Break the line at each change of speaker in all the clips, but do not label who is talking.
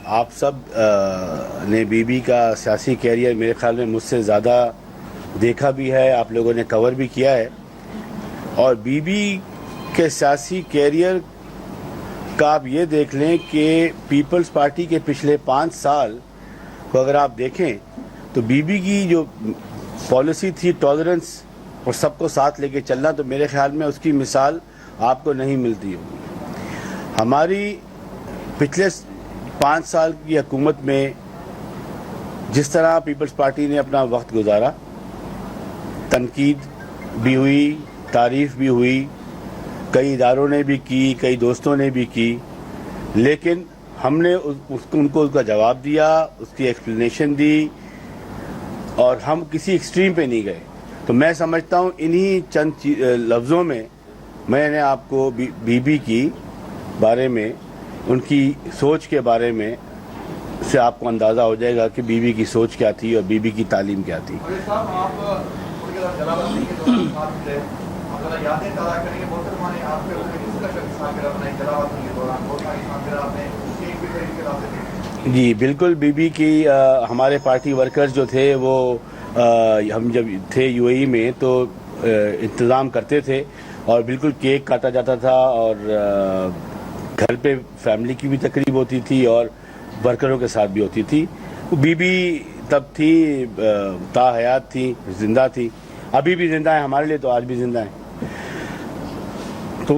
آپ سب نے be be کا سیاسی کیریئر میرے خیال میں مجھ سے زیادہ دیکھا بھی ہے، آپ لوگوں نے کور بھی کیا ہے، اور بی بی کے سیاسی کیریئر کا آپ یہ دیکھ لیں کہ پیپلز پارٹی کے پچھلے 5 سال کو اگر آپ دیکھیں تو بی بی کی جو پالیسی تھی ٹالرنس اور سب کو ساتھ لے کے چلنا، تو میرے خیال میں اس کی مثال آپ کو نہیں ملتی ہوگی۔ ہماری پچھلے 5 سال کی حکومت میں جس طرح پیپلز پارٹی نے اپنا وقت گزارا، تنقید بھی ہوئی، تعریف بھی ہوئی، کئی اداروں نے بھی کی، کئی دوستوں نے بھی کی، لیکن ہم نے ان کو اس کا جواب دیا، اس کی ایکسپلینیشن دی، اور ہم کسی ایکسٹریم پہ نہیں گئے۔ تو میں سمجھتا ہوں انہی چند لفظوں میں میں نے آپ کو بی بی کی بارے میں، ان کی سوچ کے بارے میں سے آپ کو اندازہ ہو جائے گا کہ بی بی کی سوچ کیا تھی اور بی بی کی تعلیم کیا تھی۔ جی بالکل، بی بی کی ہمارے پارٹی ورکرز جو تھے وہ ہم جب تھے یو اے ای میں تو انتظام کرتے تھے، اور بالکل کیک کاٹا جاتا تھا، اور گھر پہ فیملی کی بھی تقریب ہوتی تھی اور ورکروں کے ساتھ بھی ہوتی تھی۔ بی بی تب تھی، تا حیات تھی، زندہ تھی، ابھی بھی زندہ ہیں، ہمارے لیے تو آج بھی زندہ ہیں۔ تو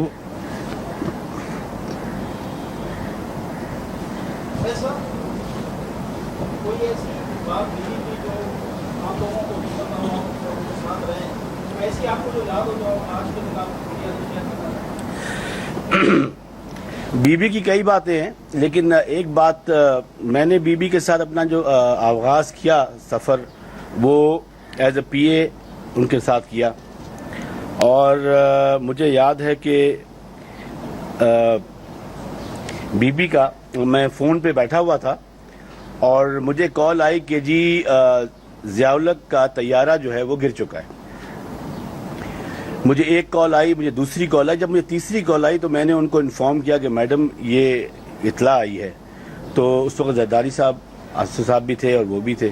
کوئی ایسی بات نہیں تھی جو آپ لوگوں کو بھی پتا ہو، ان کے ساتھ رہے، ایسی آپ کو جو یاد ہو جو آج کے دن آپ
بی بی کی کئی باتیں ہیں، لیکن ایک بات، میں نے بی بی کے ساتھ اپنا جو آغاز کیا سفر، وہ ایز اے پی اے ان کے ساتھ کیا، اور مجھے یاد ہے کہ بی بی کا میں فون پہ بیٹھا ہوا تھا اور مجھے کال آئی کہ جی ضیاء الحق کا طیارہ جو ہے وہ گر چکا ہے۔ مجھے ایک کال آئی، مجھے دوسری کال آئی، جب مجھے تیسری کال آئی تو میں نے ان کو انفارم کیا کہ میڈم یہ اطلاع آئی ہے۔ تو اس وقت زرداری صاحب، آصف صاحب بھی تھے اور وہ بھی تھے،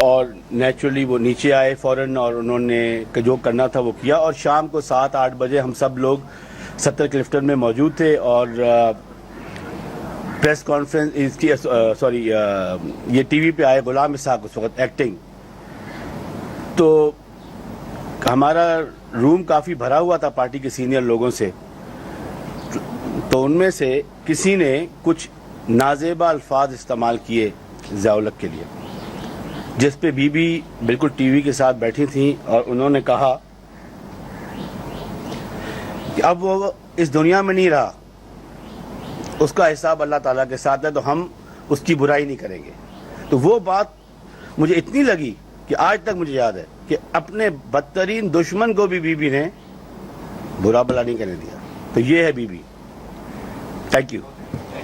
اور نیچرلی وہ نیچے آئے فوراً، اور انہوں نے جو کرنا تھا وہ کیا، اور شام کو 7-8 بجے ہم سب لوگ 70 کلفٹن میں موجود تھے، اور پریس کانفرنس یہ ٹی وی پہ آئے غلام اسحاق اس وقت ایکٹنگ، تو ہمارا روم کافی بھرا ہوا تھا پارٹی کے سینئر لوگوں سے، تو ان میں سے کسی نے کچھ نازیبا الفاظ استعمال کیے ضیاء الحق کے لیے، جس پہ بی بی بالکل ٹی وی کے ساتھ بیٹھی تھیں، اور انہوں نے کہا کہ اب وہ اس دنیا میں نہیں رہا، اس کا حساب اللہ تعالیٰ کے ساتھ ہے، تو ہم اس کی برائی نہیں کریں گے۔ تو وہ بات مجھے اتنی لگی کہ آج تک مجھے یاد ہے کہ اپنے بدترین دشمن کو بھی بی بی نے برا بلا نہیں کرنے دیا۔ تو یہ ہے بی بی۔ Thank you.